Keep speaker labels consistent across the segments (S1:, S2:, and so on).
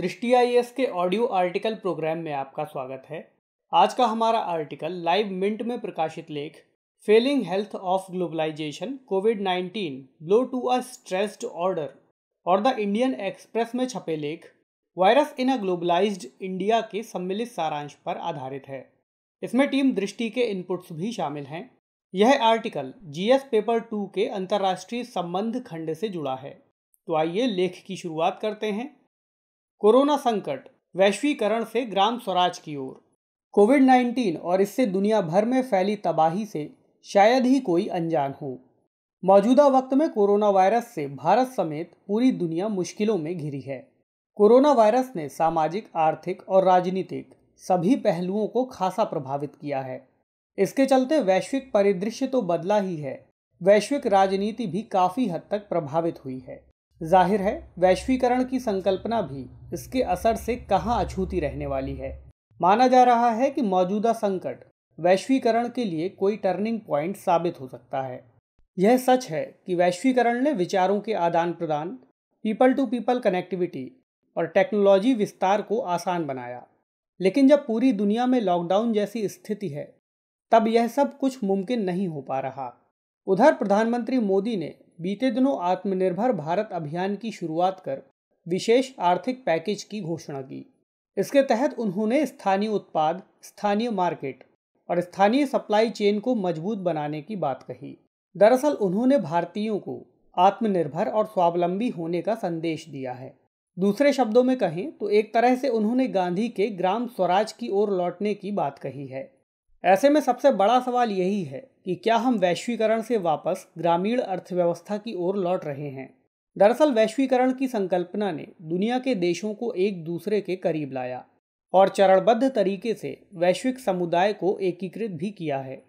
S1: दृष्टि आईएएस के audio article programme में आपका स्वागत है। आज का हमारा आर्टिकल लाइव मिंट में प्रकाशित लेख फेलिंग हेल्थ ऑफ ग्लोबलाइजेशन कोविड-19 blow to a stressed order और द इंडियन एक्सप्रेस में छपे लेख virus in a globalised India के सम्मिलित सारांश पर आधारित है। इसमें टीम दृष्टि के इनपुट्स भी शामिल हैं। यह आर्टिकल जीएस पेपर 2 के अंतर्राष्ट्रीय संबंध खंड से जुड़ा है। तो आइए लेख की शुरुआत करते हैं। कोरोना संकट, वैश्वीकरण से ग्राम स्वराज की ओर। कोविड-19 और इससे दुनिया भर में फैली तबाही से शायद ही कोई अनजान हो। मौजूदा वक्त में कोरोना वायरस से भारत समेत पूरी दुनिया मुश्किलों में घिरी है। कोरोना वायरस ने सामाजिक, आर्थिक और राजनीतिक सभी पहलुओं को खासा प्रभावित किया है। इसके चलते वैश्विक परिदृश्य तो बदला ही है, वैश्विक राजनीति भी काफी हद तक प्रभावित हुई है। जाहिर है वैश्वीकरण की संकल्पना भी इसके असर से कहां अछूती रहने वाली है। माना जा रहा है कि मौजूदा संकट वैश्वीकरण के लिए कोई टर्निंग पॉइंट साबित हो सकता है। यह सच है कि वैश्वीकरण ने विचारों के आदान प्रदान, पीपल टू पीपल कनेक्टिविटी और टेक्नोलॉजी विस्तार को आसान बनाया। लेकिन जब पूरी दुनिया में लॉकडाउन जैसी स्थिति है, तब यह सब कुछ मुमकिन नहीं हो पा रहा। उधर प्रधानमंत्री मोदी ने बीते दिनों आत्मनिर्भर भारत अभियान की शुरुआत कर विशेष आर्थिक पैकेज की घोषणा की। इसके तहत उन्होंने स्थानीय उत्पाद, स्थानीय मार्केट और स्थानीय सप्लाई चेन को मजबूत बनाने की बात कही। दरअसल उन्होंने भारतीयों को आत्मनिर्भर और स्वावलंबी होने का संदेश दिया है। दूसरे शब्दों में कहें तो एक तरह से उन्होंने गांधी के ग्राम स्वराज की ओर लौटने की बात कही है। ऐसे में सबसे बड़ा सवाल यही है कि क्या हम वैश्वीकरण से वापस ग्रामीण अर्थव्यवस्था की ओर लौट रहे हैं। दरअसल वैश्वीकरण की संकल्पना ने दुनिया के देशों को एक दूसरे के करीब लाया और चरणबद्ध तरीके से वैश्विक समुदाय को एकीकृत भी किया है।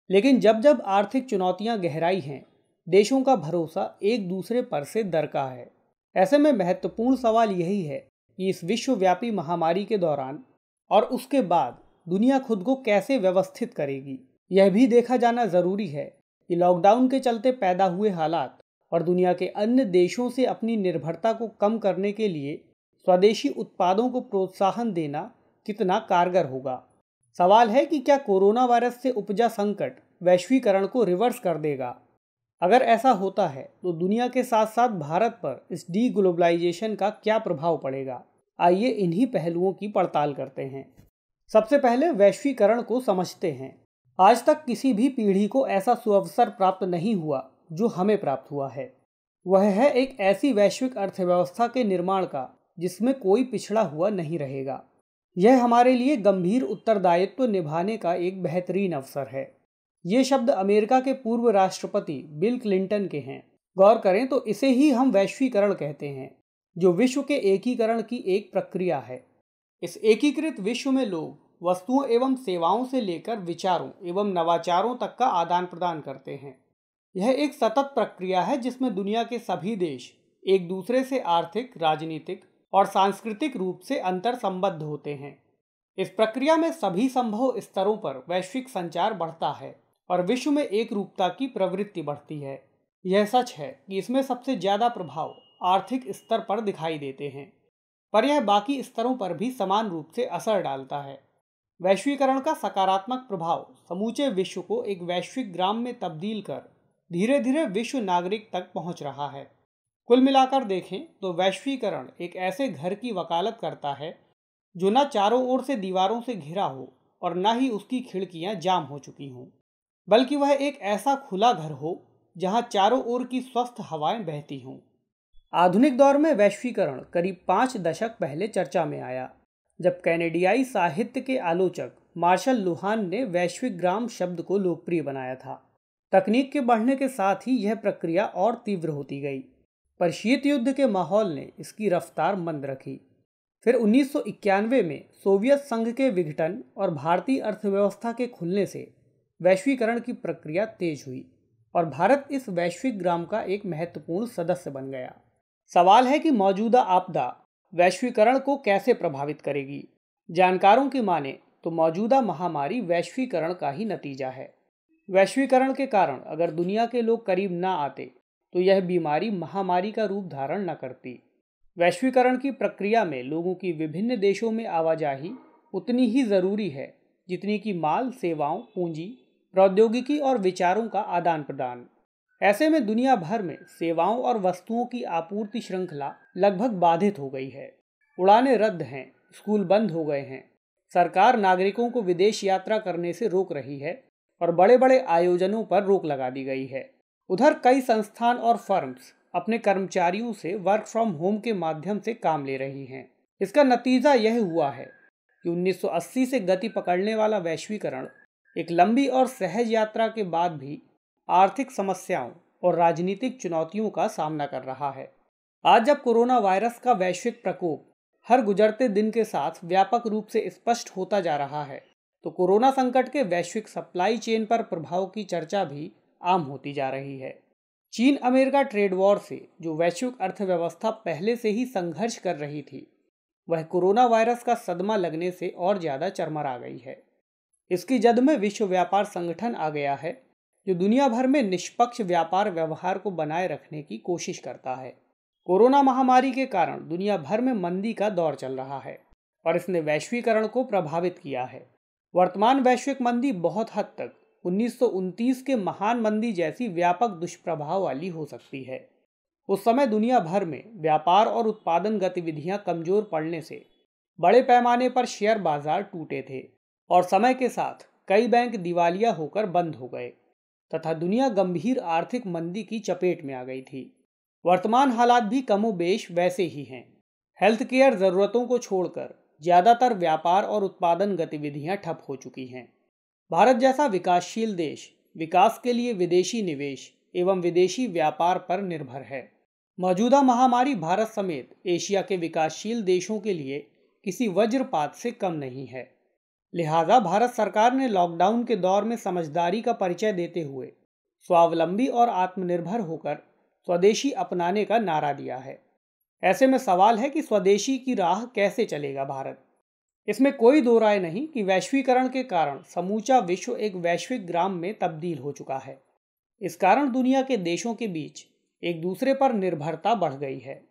S1: लेकिन जब जब आर्थिक चुनौतियां गहराई हैं, देशों का भरोसा एक दूसरे पर से दरका है। ऐसे में महत्वपूर्ण सवाल यही है कि इस विश्वव्यापी महामारी के दौरान और उसके बाद दुनिया खुद को कैसे व्यवस्थित करेगी। यह भी देखा जाना जरूरी है कि लॉकडाउन के चलते पैदा हुए हालात और दुनिया के अन्य देशों से अपनी निर्भरता को कम करने के लिए स्वदेशी उत्पादों को प्रोत्साहन देना कितना कारगर होगा। सवाल है कि क्या कोरोना वायरस से उपजा संकट वैश्वीकरण को रिवर्स कर देगा। अगर ऐसा होता है तो दुनिया के साथ साथ भारत पर इस डी ग्लोबलाइजेशन का क्या प्रभाव पड़ेगा। आइए इन्हीं पहलुओं की पड़ताल करते हैं। सबसे पहले वैश्वीकरण को समझते हैं। आज तक किसी भी पीढ़ी को ऐसा सुअवसर प्राप्त नहीं हुआ जो हमें प्राप्त हुआ है। वह है एक ऐसी वैश्विक अर्थव्यवस्था के निर्माण का जिसमें कोई पिछड़ा हुआ नहीं रहेगा। यह हमारे लिए गंभीर उत्तरदायित्व निभाने का एक बेहतरीन अवसर है। ये शब्द अमेरिका के पूर्व राष्ट्रपति बिल क्लिंटन के हैं। गौर करें तो इसे ही हम वैश्वीकरण कहते हैं, जो विश्व के एकीकरण की एक प्रक्रिया है। इस एकीकृत विश्व में लोग वस्तुओं एवं सेवाओं से लेकर विचारों एवं नवाचारों तक का आदान प्रदान करते हैं। यह एक सतत प्रक्रिया है जिसमें दुनिया के सभी देश एक दूसरे से आर्थिक, राजनीतिक और सांस्कृतिक रूप से अंतर संबद्ध होते हैं। इस प्रक्रिया में सभी संभव स्तरों पर वैश्विक संचार बढ़ता है और विश्व में एक रूपता की प्रवृत्ति बढ़ती है। यह सच है कि इसमें सबसे ज्यादा प्रभाव आर्थिक स्तर पर दिखाई देते हैं, पर यह बाकी स्तरों पर भी समान रूप से असर डालता है। वैश्वीकरण का सकारात्मक प्रभाव समूचे विश्व को एक वैश्विक ग्राम में तब्दील कर धीरे धीरे विश्व नागरिक तक पहुंच रहा है। कुल मिलाकर देखें तो वैश्वीकरण एक ऐसे घर की वकालत करता है जो न चारों ओर से दीवारों से घिरा हो और न ही उसकी खिड़कियां जाम हो चुकी हों, बल्कि वह एक ऐसा खुला घर हो जहां चारों ओर की स्वस्थ हवाएं बहती हों। आधुनिक दौर में वैश्वीकरण करीब 5 दशक पहले चर्चा में आया, जब कैनेडियाई साहित्य के आलोचक मार्शल लुहान ने वैश्विक ग्राम शब्द को लोकप्रिय बनाया था। तकनीक के बढ़ने के साथ ही यह प्रक्रिया और तीव्र होती गई, पर शीत युद्ध के माहौल ने इसकी रफ्तार मंद रखी। फिर 1991 में सोवियत संघ के विघटन और भारतीय अर्थव्यवस्था के खुलने से वैश्वीकरण की प्रक्रिया तेज हुई और भारत इस वैश्विक ग्राम का एक महत्वपूर्ण सदस्य बन गया। सवाल है कि मौजूदा आपदा वैश्वीकरण को कैसे प्रभावित करेगी। जानकारों की माने तो मौजूदा महामारी वैश्वीकरण का ही नतीजा है। वैश्वीकरण के कारण अगर दुनिया के लोग करीब ना आते तो यह बीमारी महामारी का रूप धारण न करती। वैश्वीकरण की प्रक्रिया में लोगों की विभिन्न देशों में आवाजाही उतनी ही ज़रूरी है जितनी कि माल, सेवाओं, पूंजी, प्रौद्योगिकी और विचारों का आदान प्रदान। ऐसे में दुनिया भर में सेवाओं और वस्तुओं की आपूर्ति श्रृंखला लगभग बाधित हो गई है। उड़ानें रद्द हैं, स्कूल बंद हो गए हैं, सरकार नागरिकों को विदेश यात्रा करने से रोक रही है और बड़े बड़े आयोजनों पर रोक लगा दी गई है। उधर कई संस्थान और फर्म्स अपने कर्मचारियों से वर्क फ्रॉम होम के माध्यम से काम ले रही हैं। इसका नतीजा यह हुआ है कि 1980 से गति पकड़ने वाला वैश्वीकरण एक लंबी और सहज यात्रा के बाद भी आर्थिक समस्याओं और राजनीतिक चुनौतियों का सामना कर रहा है। आज जब कोरोना वायरस का वैश्विक प्रकोप हर गुजरते दिन के साथ व्यापक रूप से स्पष्ट होता जा रहा है, तो कोरोना संकट के वैश्विक सप्लाई चेन पर प्रभाव की चर्चा भी आम होती जा रही है। चीन अमेरिका ट्रेड वॉर से जो वैश्विक अर्थव्यवस्था पहले से ही संघर्ष कर रही थी, वह कोरोना वायरस का सदमा लगने से और ज़्यादा चरमरा गई है। इसकी जद में विश्व व्यापार संगठन आ गया है, जो दुनिया भर में निष्पक्ष व्यापार व्यवहार को बनाए रखने की कोशिश करता है। कोरोना महामारी के कारण दुनिया भर में मंदी का दौर चल रहा है और इसने वैश्वीकरण को प्रभावित किया है। वर्तमान वैश्विक मंदी बहुत हद तक 1929 के महान मंदी जैसी व्यापक दुष्प्रभाव वाली हो सकती है। उस समय दुनिया भर में व्यापार और उत्पादन गतिविधियां कमजोर पड़ने से बड़े पैमाने पर शेयर बाजार टूटे थे और समय के साथ कई बैंक दिवालिया होकर बंद हो गए तथा दुनिया गंभीर आर्थिक मंदी की चपेट में आ गई थी। वर्तमान हालात भी कमोबेश वैसे ही हैं। हेल्थ केयर जरूरतों को छोड़कर ज़्यादातर व्यापार और उत्पादन गतिविधियां ठप हो चुकी हैं। भारत जैसा विकासशील देश विकास के लिए विदेशी निवेश एवं विदेशी व्यापार पर निर्भर है। मौजूदा महामारी भारत समेत एशिया के विकासशील देशों के लिए किसी वज्रपात से कम नहीं है। लिहाजा भारत सरकार ने लॉकडाउन के दौर में समझदारी का परिचय देते हुए स्वावलंबी और आत्मनिर्भर होकर स्वदेशी अपनाने का नारा दिया है। ऐसे में सवाल है कि स्वदेशी की राह कैसे चलेगा भारत। इसमें कोई दो राय नहीं कि वैश्वीकरण के कारण समूचा विश्व एक वैश्विक ग्राम में तब्दील हो चुका है। इस कारण दुनिया के देशों के बीच एक दूसरे पर निर्भरता बढ़ गई है।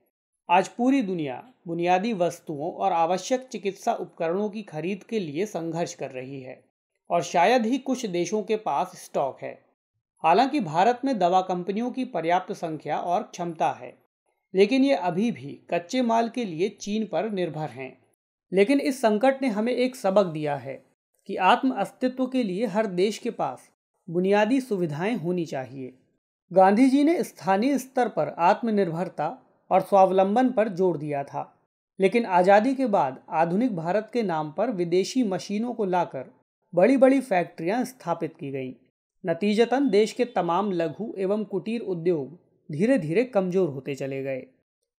S1: आज पूरी दुनिया बुनियादी वस्तुओं और आवश्यक चिकित्सा उपकरणों की खरीद के लिए संघर्ष कर रही है और शायद ही कुछ देशों के पास स्टॉक है। हालांकि भारत में दवा कंपनियों की पर्याप्त संख्या और क्षमता है, लेकिन ये अभी भी कच्चे माल के लिए चीन पर निर्भर हैं। लेकिन इस संकट ने हमें एक सबक दिया है कि आत्म अस्तित्व के लिए हर देश के पास बुनियादी सुविधाएं होनी चाहिए। गांधी जी ने स्थानीय स्तर पर आत्मनिर्भरता और स्वावलंबन पर जोर दिया था, लेकिन आज़ादी के बाद आधुनिक भारत के नाम पर विदेशी मशीनों को लाकर बड़ी बड़ी फैक्ट्रियां स्थापित की गईं। नतीजतन देश के तमाम लघु एवं कुटीर उद्योग धीरे धीरे कमजोर होते चले गए।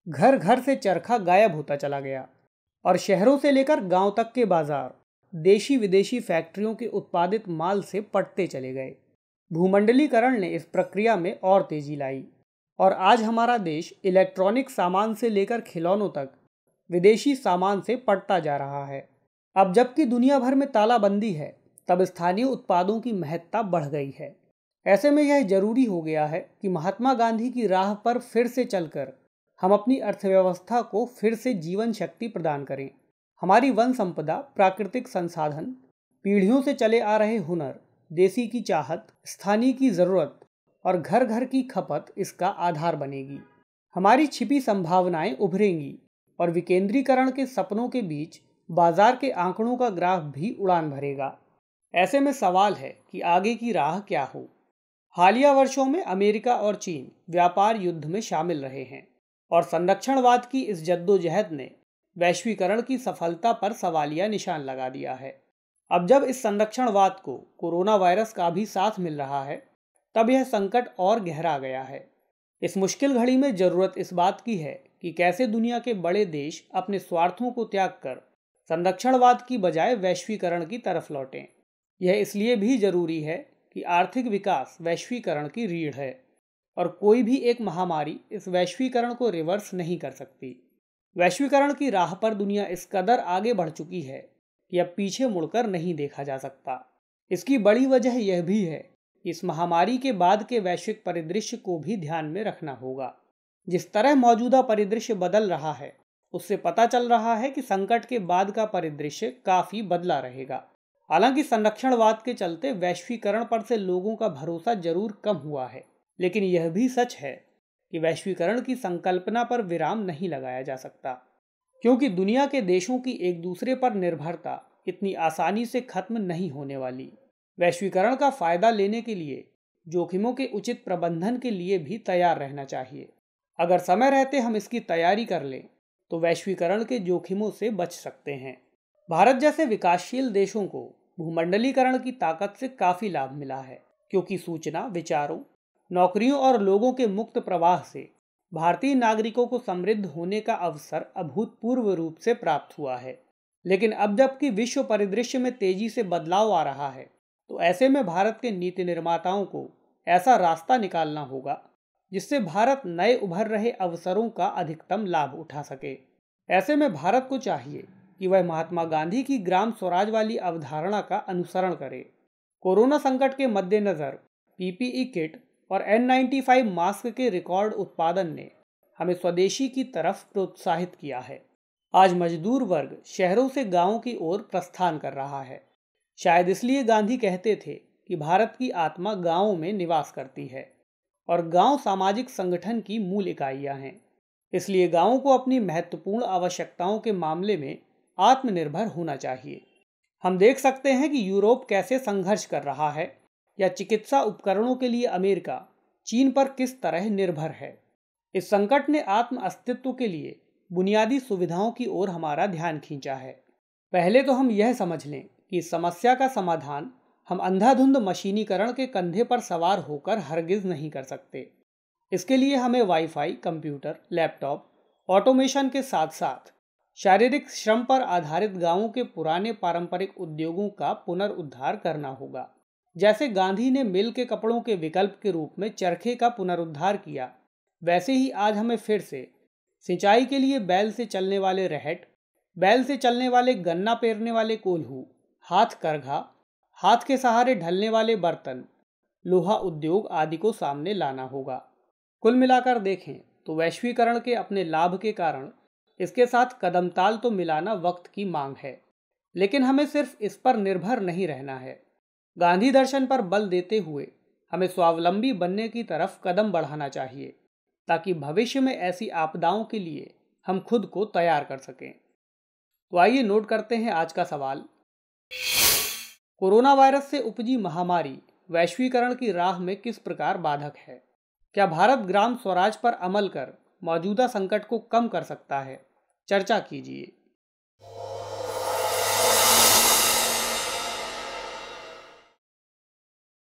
S1: घर घर से चरखा गायब होता चला गया और शहरों से लेकर गांव तक के बाजार देशी विदेशी फैक्ट्रियों के उत्पादित माल से पटते चले गए। भूमंडलीकरण ने इस प्रक्रिया में और तेजी लाई और आज हमारा देश इलेक्ट्रॉनिक सामान से लेकर खिलौनों तक विदेशी सामान से पटता जा रहा है। अब जबकि दुनिया भर में तालाबंदी है, तब स्थानीय उत्पादों की महत्ता बढ़ गई है। ऐसे में यह जरूरी हो गया है कि महात्मा गांधी की राह पर फिर से चलकर हम अपनी अर्थव्यवस्था को फिर से जीवन शक्ति प्रदान करें। हमारी वन संपदा, प्राकृतिक संसाधन, पीढ़ियों से चले आ रहे हुनर, देसी की चाहत, स्थानीय की ज़रूरत और घर घर की खपत इसका आधार बनेगी। हमारी छिपी संभावनाएं उभरेंगी और विकेंद्रीकरण के सपनों के बीच बाजार के आंकड़ों का ग्राफ भी उड़ान भरेगा। ऐसे में सवाल है कि आगे की राह क्या हो। हालिया वर्षों में अमेरिका और चीन व्यापार युद्ध में शामिल रहे हैं और संरक्षणवाद की इस जद्दोजहद ने वैश्वीकरण की सफलता पर सवालिया निशान लगा दिया है। अब जब इस संरक्षणवाद को कोरोना वायरस का भी साथ मिल रहा है, तब यह संकट और गहरा गया है। इस मुश्किल घड़ी में जरूरत इस बात की है कि कैसे दुनिया के बड़े देश अपने स्वार्थों को त्याग कर संरक्षणवाद की बजाय वैश्वीकरण की तरफ लौटें। यह इसलिए भी जरूरी है कि आर्थिक विकास वैश्वीकरण की रीढ़ है और कोई भी एक महामारी इस वैश्वीकरण को रिवर्स नहीं कर सकती। वैश्वीकरण की राह पर दुनिया इस कदर आगे बढ़ चुकी है कि अब पीछे मुड़कर नहीं देखा जा सकता। इसकी बड़ी वजह यह भी है कि इस महामारी के बाद के वैश्विक परिदृश्य को भी ध्यान में रखना होगा। जिस तरह मौजूदा परिदृश्य बदल रहा है, उससे पता चल रहा है कि संकट के बाद का परिदृश्य काफी बदला रहेगा। हालांकि संरक्षणवाद के चलते वैश्वीकरण पर से लोगों का भरोसा जरूर कम हुआ है, लेकिन यह भी सच है कि वैश्वीकरण की संकल्पना पर विराम नहीं लगाया जा सकता, क्योंकि दुनिया के देशों की एक दूसरे पर निर्भरता इतनी आसानी से खत्म नहीं होने वाली। वैश्वीकरण का फायदा लेने के लिए जोखिमों के उचित प्रबंधन के लिए भी तैयार रहना चाहिए। अगर समय रहते हम इसकी तैयारी कर लें तो वैश्वीकरण के जोखिमों से बच सकते हैं। भारत जैसे विकासशील देशों को भूमंडलीकरण की ताकत से काफी लाभ मिला है, क्योंकि सूचना, विचारों, नौकरियों और लोगों के मुक्त प्रवाह से भारतीय नागरिकों को समृद्ध होने का अवसर अभूतपूर्व रूप से प्राप्त हुआ है। लेकिन अब जबकि विश्व परिदृश्य में तेजी से बदलाव आ रहा है, तो ऐसे में भारत के नीति निर्माताओं को ऐसा रास्ता निकालना होगा जिससे भारत नए उभर रहे अवसरों का अधिकतम लाभ उठा सके। ऐसे में भारत को चाहिए कि वह महात्मा गांधी की ग्राम स्वराज वाली अवधारणा का अनुसरण करे। कोरोना संकट के मद्देनजर पीपीई किट और N95 मास्क के रिकॉर्ड उत्पादन ने हमें स्वदेशी की तरफ प्रोत्साहित किया है। आज मजदूर वर्ग शहरों से गांवों की ओर प्रस्थान कर रहा है। शायद इसलिए गांधी कहते थे कि भारत की आत्मा गांवों में निवास करती है और गांव सामाजिक संगठन की मूल इकाइयां हैं। इसलिए गांवों को अपनी महत्वपूर्ण आवश्यकताओं के मामले में आत्मनिर्भर होना चाहिए। हम देख सकते हैं कि यूरोप कैसे संघर्ष कर रहा है, या चिकित्सा उपकरणों के लिए अमेरिका चीन पर किस तरह निर्भर है। इस संकट ने आत्म अस्तित्व के लिए बुनियादी सुविधाओं की ओर हमारा ध्यान खींचा है। पहले तो हम यह समझ लें कि इस समस्या का समाधान हम अंधाधुंध मशीनीकरण के कंधे पर सवार होकर हरगिज नहीं कर सकते। इसके लिए हमें वाईफाई, कंप्यूटर, लैपटॉप, ऑटोमेशन के साथ साथ शारीरिक श्रम पर आधारित गांवों के पुराने पारंपरिक उद्योगों का पुनरुद्धार करना होगा। जैसे गांधी ने मिल के कपड़ों के विकल्प के रूप में चरखे का पुनरुद्धार किया, वैसे ही आज हमें फिर से सिंचाई के लिए बैल से चलने वाले रहट, बैल से चलने वाले गन्ना पेरने वाले कोल्हू, हाथ करघा, हाथ के सहारे ढलने वाले बर्तन, लोहा उद्योग आदि को सामने लाना होगा। कुल मिलाकर देखें तो वैश्वीकरण के अपने लाभ के कारण इसके साथ कदमताल तो मिलाना वक्त की मांग है, लेकिन हमें सिर्फ इस पर निर्भर नहीं रहना है। गांधी दर्शन पर बल देते हुए हमें स्वावलंबी बनने की तरफ कदम बढ़ाना चाहिए, ताकि भविष्य में ऐसी आपदाओं के लिए हम खुद को तैयार कर सकें। तो आइए नोट करते हैं आज का सवाल। कोरोना वायरस से उपजी महामारी वैश्वीकरण की राह में किस प्रकार बाधक है? क्या भारत ग्राम स्वराज पर अमल कर मौजूदा संकट को कम कर सकता है? चर्चा कीजिए।